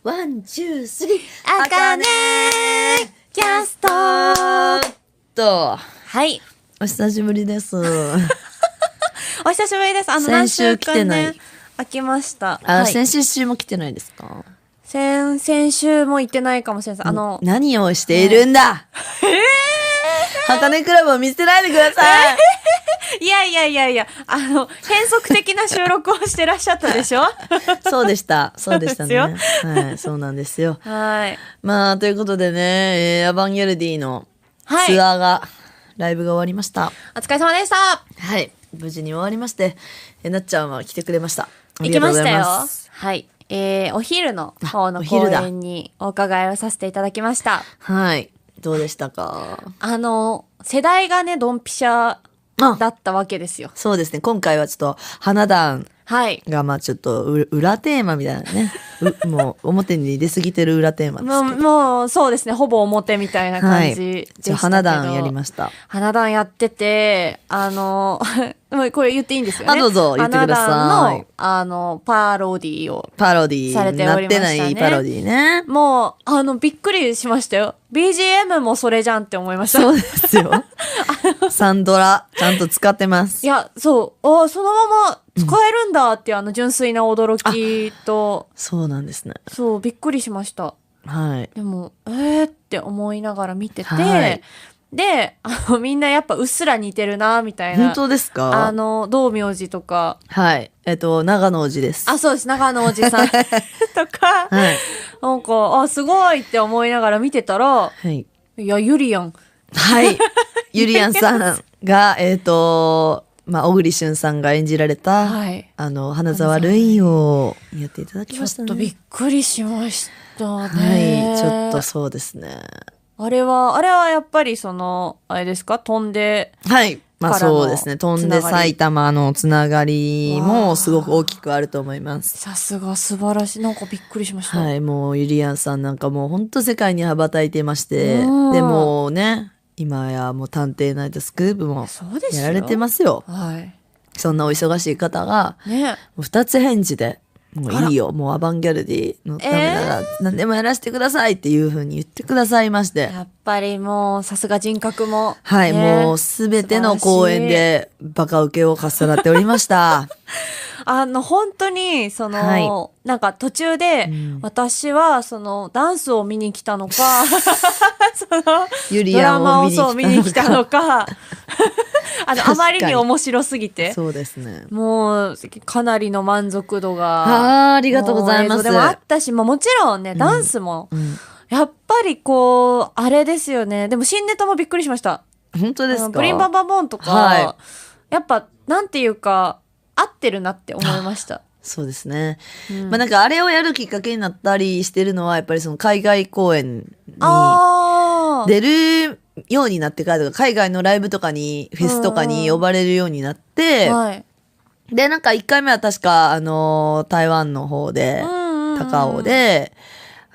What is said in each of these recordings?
ワン、ツー、スリー、あかねキャストと、はい。お久しぶりです。お久しぶりです。先週来てない。飽きました。はい、先々週も来てないですか？先週も行ってないかもしれないです。何をしているんだ、はかねクラブを見捨てないでください。いや、変則的な収録をしてらっしゃったでしょそうでした。そうでしたね。そうはい、そうなんですよ。はい。まあ、ということでね、アバンギャルディのツアーが、ライブが終わりました。お疲れ様でした。はい。無事に終わりまして、なっちゃんは来てくれました。行きましたよ。はい。お昼の方の公演にお伺いをさせていただきました。はい。どうでしたか？世代がね、ドンピシャだったわけですよ。そうですね。今回はちょっと、花壇が、まあちょっと、裏テーマみたいなね。もう、表に出過ぎてる裏テーマですけど。もう、そうですね。ほぼ表みたいな感じでしたけど。花壇やりました。花壇やってて、これ言っていいんですよね。どうぞ言ってください。花壇の、パロディを。パロディされておりましたね。なってないパロディね。もう、びっくりしましたよ。BGM もそれじゃんって思いました。そうですよ。サンドラ、ちゃんと使ってます。いや、そう。そのまま使えるんだっていう純粋な驚きと。そうなんですね。そう、びっくりしました。はい。でも、って思いながら見てて、はい、で、みんなやっぱうっすら似てるな、みたいな。本当ですか？道明寺とか。はい。長野寺です。そうです。長野寺さんとか。はい。なんか、すごいって思いながら見てたら、はい。いや、ゆりやん。はい。ゆりやんさんが、まあ、小栗旬さんが演じられた、はい、花沢類をやっていただきましたね。ちょっとびっくりしましたね。はい。ちょっとそうですね。あれはやっぱりあれですか？飛んで。はい。まあそうですね。飛んで埼玉のつながりもすごく大きくあると思います。さすが素晴らしい。なんかびっくりしました。はい。もうゆりやんさんなんかもう本当世界に羽ばたいてまして。でもね、今やもう探偵ナイトスクープもやられてますよ。はい。そんなお忙しい方が、ね、もう2つ返事で、もういいよ、もうアバンギャルディのためなら何でもやらせてくださいっていう風に言ってくださいまして。やっぱりもうさすが人格も。はい、もうすべての公演でバカ受けをかっさらっておりました。本当に、はい、なんか途中で、私は、ダンスを見に来たのか、ドラマを見に来たのか、あまりに面白すぎて。そうですね。もう、かなりの満足度が。ありがとうございます。でもあったし、もちろんね、ダンスも、やっぱりあれですよね。でも新ネタもびっくりしました。本当ですか？ブリンバンバンボンとか、はい、やっぱ、なんていうか、合ってるなって思いました。そうですね。まあなんかあれをやるきっかけになったりしてるのはやっぱりその海外公演に出るようになってからとか、海外のライブとかにフェスとかに呼ばれるようになって、はい、でなんか1回目は確か台湾の方で高尾で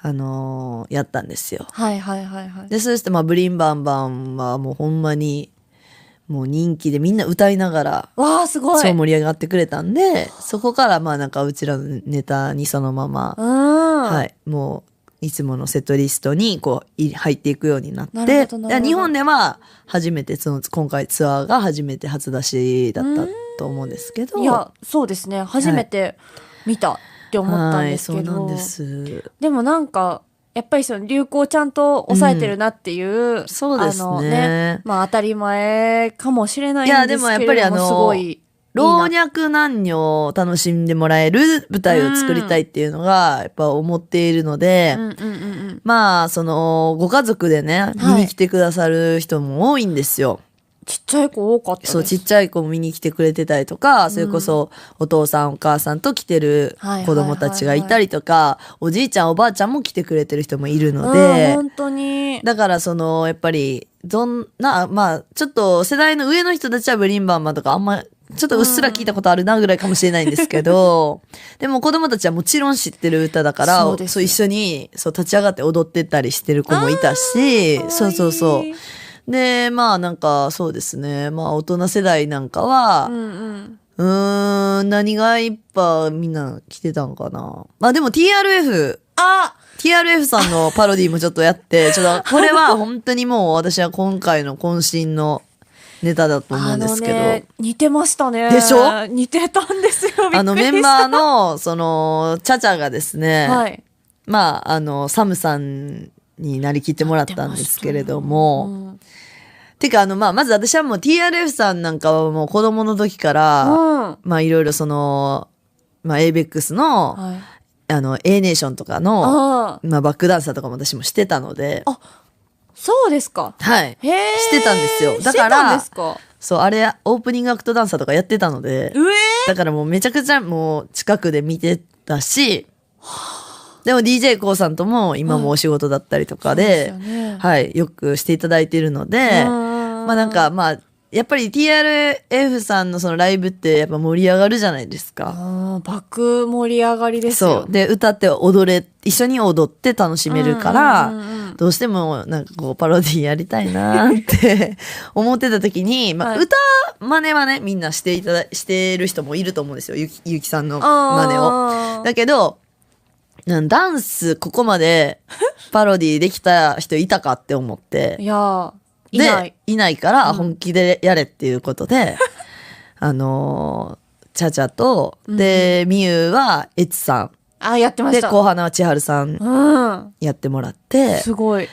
やったんですよ。はいはいはいはい。でそしてまあブリンバンバンはもうほんまにもう人気でみんな歌いながらすごい超盛り上がってくれたんで、そこからまあなんかうちらのネタにそのまま、はい、もういつものセットリストにこう入っていくようになって、日本では初めて今回ツアーが初めて初出しだったと思うんですけど、いやそうですね、初めて見たって思ったんですけど、そうなんです。でもなんかやっぱり流行をちゃんと抑えてるなっていう、そうですね。まあ当たり前かもしれないんですけれども、いやでもやっぱりすごい老若男女を楽しんでもらえる舞台を作りたいっていうのがやっぱ思っているので、まあご家族でね見に来てくださる人も多いんですよ。ちっちゃい子多かったです。そう、ちっちゃい子も見に来てくれてたりとか、それこそお父さんお母さんと来てる子供たちがいたりとか、おじいちゃんおばあちゃんも来てくれてる人もいるので、本当に。だからやっぱりまあちょっと世代の上の人たちはブリンバンマンとかあんまちょっとうっすら聞いたことあるなぐらいかもしれないんですけど、でも子供たちはもちろん知ってる歌だから、そう一緒に立ち上がって踊ってたりしてる子もいたし、そうそうそう。でまあなんかそうですね、まあ大人世代なんかは、何がいっぱいみんな来てたんかな。でも TRF TRF さんのパロディもちょっとやって、ちょっとこれは本当にもう私は今回の渾身のネタだと思うんですけど。似てましたね。でしょ？似てたんですよ。びっくりした。メンバーの、チャチャがですね、はい。まあ、サムさんになりきってもらったんですけれども、てか、まず私はもう TRF さんなんかはもう子供の時から、まあいろいろABEX の、はい、A ネーションとかの、まあバックダンサーとかも私もしてたので。あ、そうですか。はい。してたんですよ。だから、そう、あれ、オープニングアクトダンサーとかやってたので、だからもうめちゃくちゃもう近くで見てたし、でも d j k o さんとも今もお仕事だったりとかで、はい、よくしていただいているので、まあなんかまあ、やっぱり TRF さんのそのライブってやっぱ盛り上がるじゃないですか。爆盛り上がりですよ。そう。で、歌って一緒に踊って楽しめるから、どうしてもなんかこうパロディやりたいなって思ってた時に、まあ歌真似はね、みんなしてる人もいると思うんですよ。ゆきさんの真似を。だけど、ダンスここまでパロディできた人いたかって思って。いないから本気でやれっていうことで、チャチャと、で、みゆはエツさん。やってました。で、後花は千春さんやってもらって、すごい。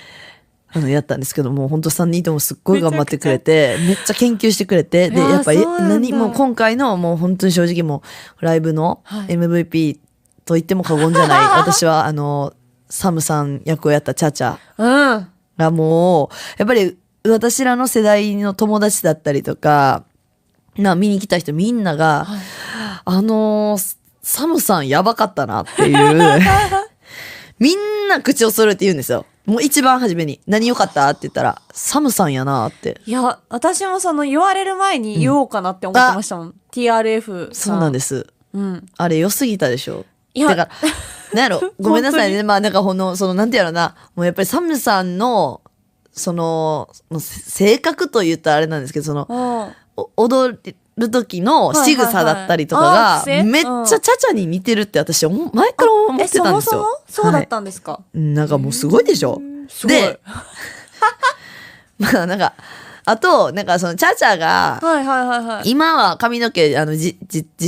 やったんですけども、本当3人ともすっごい頑張ってくれて、めっちゃ研究してくれて、で、やっぱりもう今回のもう本当に正直もうライブの MVP と言っても過言じゃない。私はサムさん役をやったチャチャがもう、やっぱり私らの世代の友達だったりとか、見に来た人みんなが、サムさんやばかったなっていう、みんな口を揃えて言うんですよ。もう一番初めに、何良かったって言ったら、サムさんやなって。いや、私も言われる前に言おうかなって思ってましたもん。TRF さん。そうなんです。あれ良すぎたでしょ。いや、だから、なんやろ、ごめんなさいね。まあなんかなんてやろな、もうやっぱりサムさんの、性格と言ったらあれなんですけど、踊る時の仕草だったりとかが、めっちゃチャチャに似てるって私、前から思ってたんですよ。そもそもそうだったんですか？なんかもうすごいでしょ。で、まあなんか、あと、なんかチャチャが、今は髪の毛、実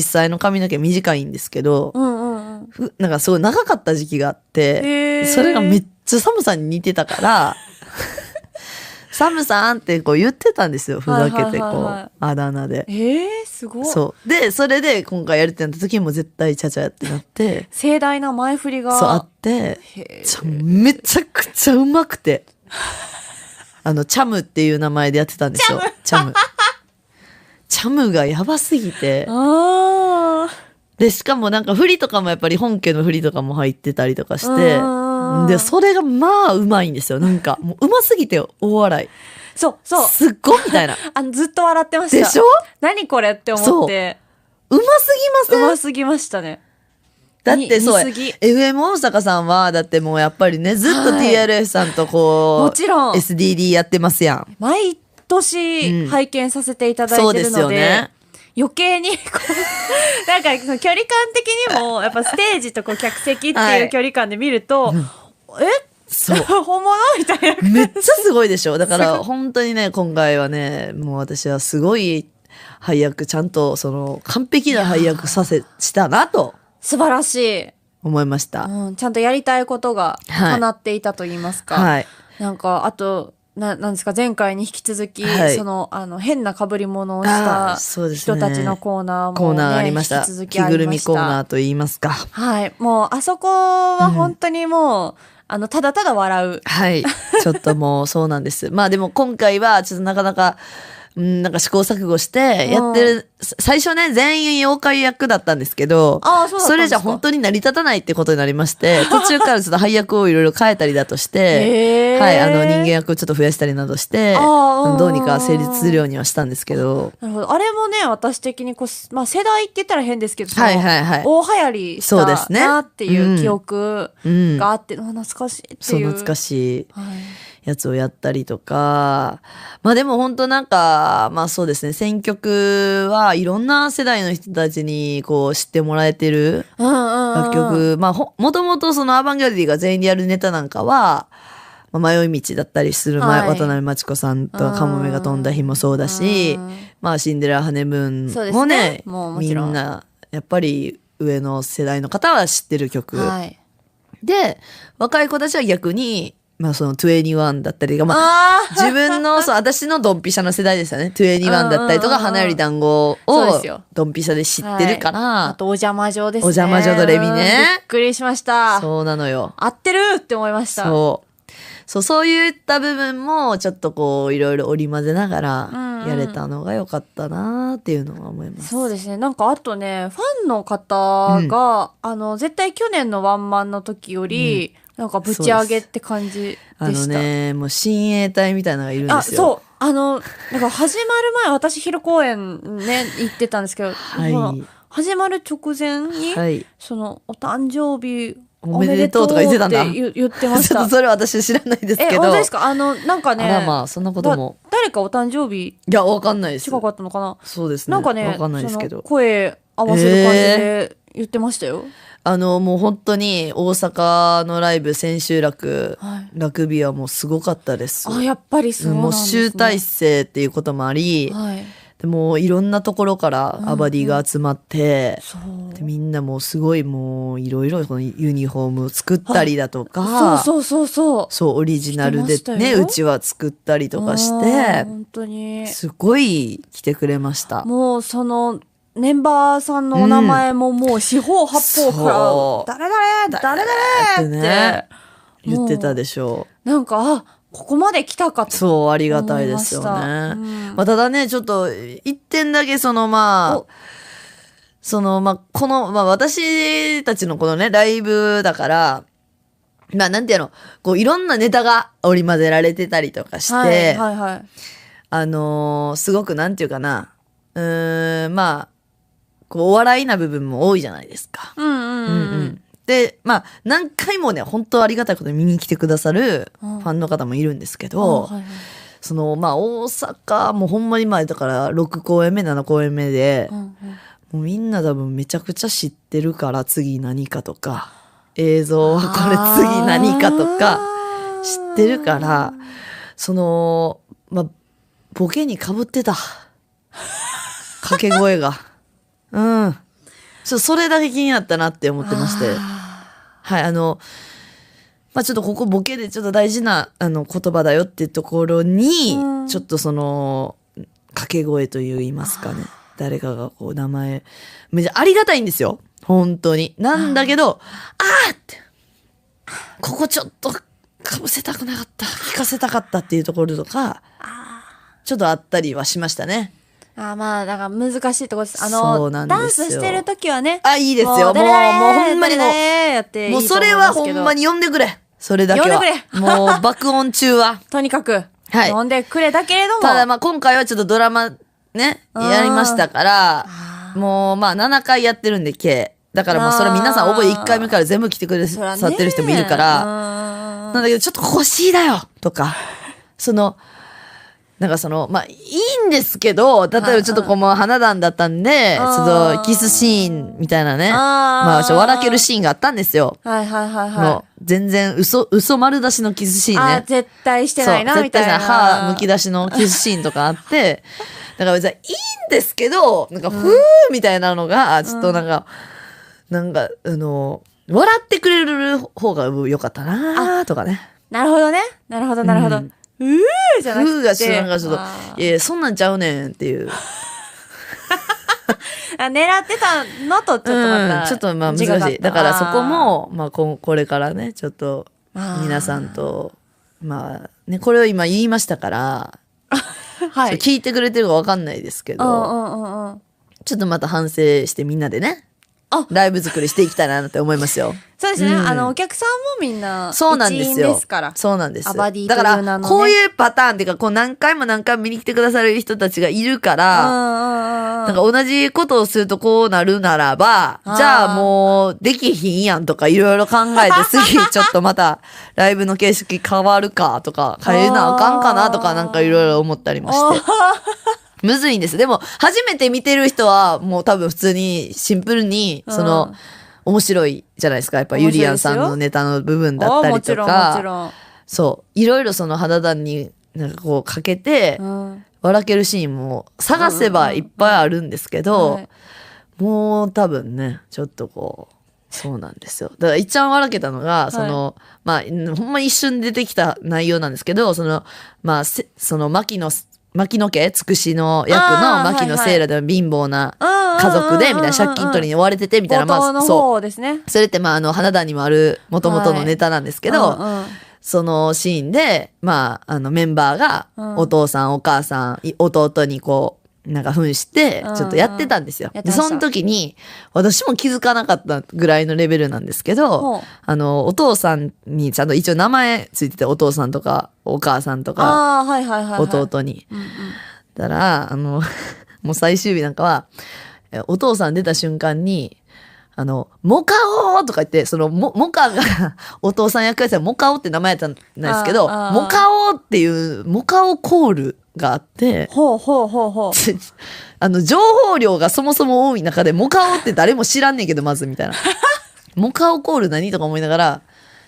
際の髪の毛短いんですけど、なんかすごい長かった時期があって、それがめっちゃサムさんに似てたから、サムさんってこう言ってたんですよ。ふざけてあだ名で。すごい。そう。で、それで今回やるってなった時も絶対チャチャってなって。盛大な前振りが。そう、あって、めちゃくちゃうまくて。チャムっていう名前でやってたんですよ。チャム。チャムがやばすぎて。で、しかもなんか振りとかもやっぱり本家の振りとかも入ってたりとかして。で、それがまあうまいんですよ。なんか、もううますぎて大笑い。そう。すっごいみたいな。ずっと笑ってました。でしょ？何これって思って。うますぎません？うますぎましたね。だってそう、FM 大阪さんは、だってもうやっぱりね、ずっと TRF さんともちろん SDD やってますやん。毎年拝見させていただいてるので、そうですよね。余計になんかその距離感的にもやっぱステージと客席っていう距離感で見ると、そう本物みたいなめっちゃすごいでしょ。だから本当にね、今回はね、もう私はすごい配役、ちゃんと完璧な配役したなと素晴らしい思いました、ちゃんとやりたいことが叶っていたと言いますか、なんかあとなんですか、前回に引き続き、変な被り物をした人たちのコーナーも、ね、ありました。着ぐるみコーナーと言いますか。はい。もう、あそこは本当にもう、ただただ笑う。はい。ちょっともうそうなんです。まあでも今回は、ちょっとなかなか、なんか試行錯誤してやってる、最初ね、全員妖怪役だったんですけど、それじゃ本当に成り立たないってことになりまして、途中からちょっと配役をいろいろ変えたりだとして、はい、人間役をちょっと増やしたりなどして、どうにか成立するようにはしたんですけど。なるほど。あれもね、私的にまあ世代って言ったら変ですけど、大流行りしたなっていう記憶があって、懐かしいっていう。そう、懐かしい。やつをやったりとか、まあでも本当なんか、まあそうですね、選曲はいろんな世代の人たちにこう知ってもらえてる楽曲、まあもともとそのアバンギャルディが全員でやるネタなんかは、まあ、迷い道だったりする、渡辺真知子さんとカモメが飛んだ日もそうだし、まあシンデレラハネムーンもね、みんなやっぱり上の世代の方は知ってる曲。で、若い子たちは逆に、まあその21だったりが、まあ自分の、そう、私のドンピシャの世代ですよね。21だったりとか、花より団子をドンピシャで知ってるから。あと、お邪魔女ですね。お邪魔女ドレミね。びっくりしました。そうなのよ。合ってるって思いました。そういった部分もちょっとこういろいろ織り交ぜながらやれたのが良かったなっていうのは思います。そうですね。なんかあとね、ファンの方が、絶対去年のワンマンの時より、なんかぶち上げって感じでした。もう親衛隊みたいなのがいるんですよ。そう。なんか始まる前、私昼公演ね、行ってたんですけど、始まる直前に、その、お誕生日、おめでとうとか言ってたんだ。言ってました。ちょっとそれ私知らないですけど。本当ですか？なんかね。あらまあ、そんなことも。誰かお誕生日。いや、わかんないです。近かったのかな？そうですね。なんかね、わかんないですけど。声合わせる感じで言ってましたよ。もう本当に大阪のライブ千秋楽、楽日はもうすごかったです。やっぱりそうなんですね。もう集大成っていうこともあり、でもいろんなところからアバディが集まって、でみんなもうすごいもういろいろユニフォームを作ったりだとか、そうオリジナルでねうちは作ったりとかして本当にすごい来てくれました。もうそのメンバーさんのお名前ももう四方八方から誰って言ってたでしょう。なんかここまで来たかと。そう、ありがたいですよね。まあ、ただね、ちょっと、一点だけこの、私たちのこのね、ライブだから、まあ、なんていうの、こう、いろんなネタが織り交ぜられてたりとかして、すごく、なんていうかな、まあ、こう、お笑いな部分も多いじゃないですか。で、まあ、何回もね、本当ありがたいことに見に来てくださるファンの方もいるんですけど、その、まあ、大阪、もうほんまに前だから6公演目、7公演目で、もうみんな多分めちゃくちゃ知ってるから次何かとか、映像はこれ次何かとか知ってるから、その、まあ、ボケに被ってた。掛け声が。それだけ気になったなって思ってまして。はい、まあ、ちょっとここボケでちょっと大事な言葉だよっていうところに、ちょっとその掛け声と言いますかね、誰かがこう名前めちゃありがたいんですよ本当に。なんだけどってここちょっとかぶせたくなかった、聞かせたかったっていうところとかちょっとあったりはしましたね。まあ、だから難しいところです。そうなんですよ。ダンスしてるときはね。いいですよ。もうほんまにもうそれはほんまに呼んでくれ。それだけは。呼んでくれ。もう爆音中は。とにかく。呼んでくれだけれども。ただまあ今回はちょっとドラマね、やりましたから、もうまあ7回やってるんで計。だからもうそれ皆さん覚え1回目から全部来てくださってる人もいるから。なんだけどちょっと欲しいだよとか。なんかまあ、いいんですけど、例えばちょっとこう、花壇だったんで、ちょっとキスシーンみたいなね、まあ、笑けるシーンがあったんですよ。もう、全然嘘丸出しのキスシーンね。絶対してないな、みたいな。歯むき出しのキスシーンとかあって、だから別にいいんですけど、なんか、みたいなのが、ちょっと笑ってくれる方が良かったなとかね。なるほどね。なるほど。じゃなくて。なんかちょっと、いや、そんなんちゃうねんっていう。狙ってたのとちょっとまた、ちょっとまあ難しい。だからそこも、まあこれからね、ちょっと皆さんと、まあね、これを今言いましたから、聞いてくれてるかわかんないですけど、ちょっとまた反省してみんなでね、ライブ作りしていきたいなって思いますよ。そうですね、お客さんもみんなそうなんですよ。一員ですから。そうなんです。アバディとだからいう名のね、こういうパターンっていうか、こう何回も見に来てくださる人たちがいるから、なんか同じことをするとこうなるならば、じゃあもうできひんやんとかいろいろ考えて、次ちょっとまたライブの形式変わるかとか、変えなあかんかなとかなんかいろいろ思ったりもして。むずいんです。でも初めて見てる人はもう多分普通にシンプルに面白いじゃないですか。やっぱゆりやんさんのネタの部分だったりとか、そういろいろその肌談になんかこうかけて笑けるシーンも探せばいっぱいあるんですけど、もう多分ねちょっとこうそうなんですよ。だから一番笑けたのがその、まあほんま一瞬出てきた内容なんですけど、そのまあその牧野家つくしの役の牧野セイラで貧乏な家族でみたいな、借金取りに追われててみたいな、まあそうですね。それってまあ花壇にもある元々のネタなんですけど、そのシーンでまあメンバーがお父さんお母さん弟にこうなんか扮してちょっとやってたんですよ。でその時に私も気づかなかったぐらいのレベルなんですけど、お父さんにちゃんと一応名前ついてて、お父さんとかお母さんとか弟に。だからもう最終日なんかはお父さん出た瞬間にモカオとか言って、そのモカがお父さん役やったらモカオって名前やったんですけど、モカオっていうモカオコールがあって、情報量がそもそも多い中でモカオって誰も知らんねんけどまずみたいなモカオコール何とか思いながら、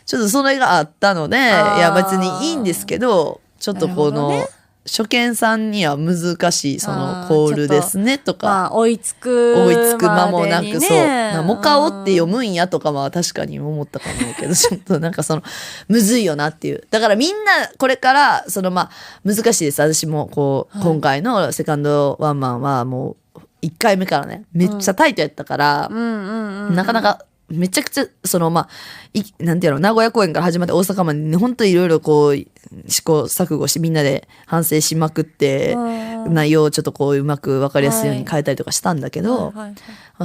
ちょっとそれがあったので、いや別にいいんですけど、ちょっとこの初見さんには難しいそのコールですねとか、まあ、追いつく間もなく、そうモカオって読むんやとかは確かに思ったかもけど、ちょっとなんかそのむずいよなっていう。だからみんなこれからそのまあ難しいです。私もこう、今回のセカンドワンマンはもう1回目からねめっちゃタイトやったから、なかなかめちゃくちゃそのまあなんていうの、名古屋公演から始まって大阪まで、ね、本当にいろいろこう試行錯誤してみんなで反省しまくって、内容をちょっとこううまく分かりやすいように変えたりとかしたんだけど、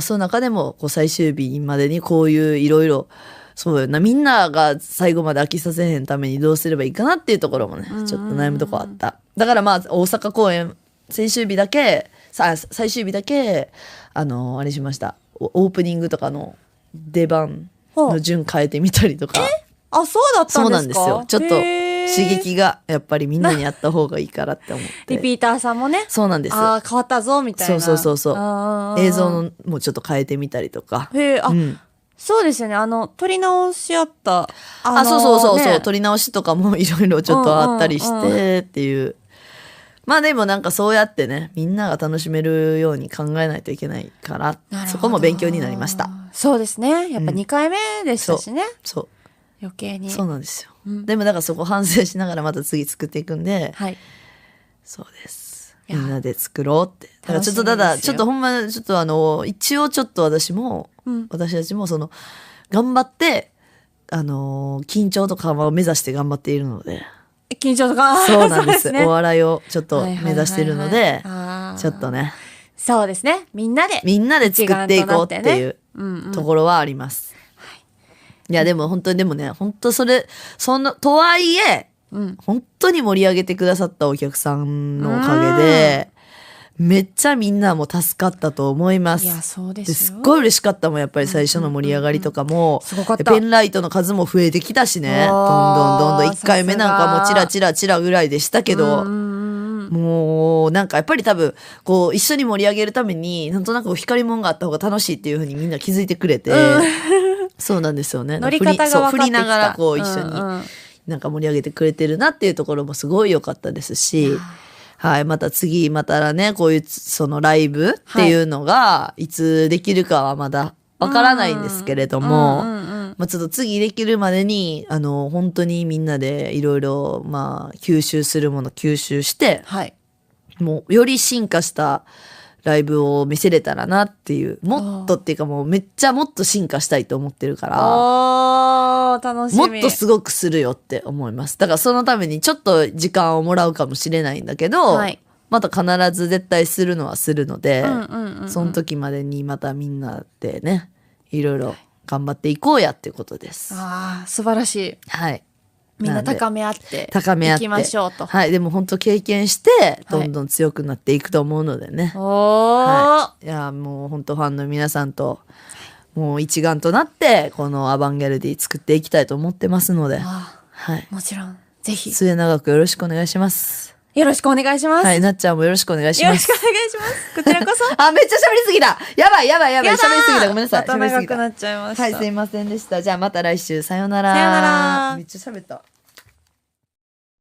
その中でもこう最終日までにこういういろいろそうよな、みんなが最後まで飽きさせへんためにどうすればいいかなっていうところもねちょっと悩むとこあった。だからまあ大阪公演最終日だけあれしました。オープニングとかの出番の順変えてみたりとか。そうだったんですか。そうなんですよ。ちょっと刺激がやっぱりみんなにやった方がいいからって思ってリピーターさんもね、そうなんです。変わったぞみたいな。そう映像もちょっと変えてみたりとか。そうですよね。撮り直しあったそう撮り直しとかもいろいろちょっとあったりしてっていう。まあでもなんかそうやってねみんなが楽しめるように考えないといけないから、そこも勉強になりました。そうですね。やっぱ2回目でしたしね。そう余計にそうなんですよ。でもだからそこ反省しながらまた次作っていくんで、そうです。みんなで作ろうって。だからちょっとちょっとほんまちょっと一応ちょっと私たちもその頑張って緊張とかを目指して頑張っているので。緊張とかそうなんです。お笑いをちょっと目指してるので、ちょっとね。そうですね。みんなで作っていこうっていうところはあります。いやでも本当に本当そんなとはいえ、本当に盛り上げてくださったお客さんのおかげで。めっちゃみんなも助かったと思います。いやそうですよ。すっごい嬉しかったもん。やっぱり最初の盛り上がりとかも、すごかった。ペンライトの数も増えてきたしね、どんどん1回目なんかもうチラチラぐらいでしたけど、もうなんかやっぱり多分こう一緒に盛り上げるためになんとなく光り物があった方が楽しいっていう風にみんな気づいてくれて、そうなんですよね。乗り方が分かってきた。振りながらこう一緒になんか盛り上げてくれてるなっていうところもすごい良かったですし。はい、またねこういうそのライブっていうのがいつできるかはまだわからないんですけれども、まあちょっと次できるまでに本当にみんなでいろいろまあ吸収するもの吸収して、もうより進化したライブを見せれたらなっていう、もっとっていうかもうめっちゃもっと進化したいと思ってるから、楽しみ。もっとすごくするよって思います。だからそのためにちょっと時間をもらうかもしれないんだけど、また必ず絶対するのはするので、その時までにまたみんなでねいろいろ頑張っていこうやっていうことです。ああ、素晴らしい。はい。みんな高め合っていきましょうと。はい。でも本当経験してどんどん強くなっていくと思うのでね。はい。いやもう本当ファンの皆さんともう一丸となってこのアバンギャルディ作っていきたいと思ってますので、はい。もちろんぜひ末永くよろしくお願いします。よろしくお願いします。はい。なっちゃんもよろしくお願いします。よろしくお願いします。こちらこそ。あ、めっちゃ喋りすぎた。やばい。喋りすぎた。ごめんなさい。また長くなっちゃいました。はい、すいませんでした。じゃあまた来週。さよなら。さよなら。めっちゃ喋った。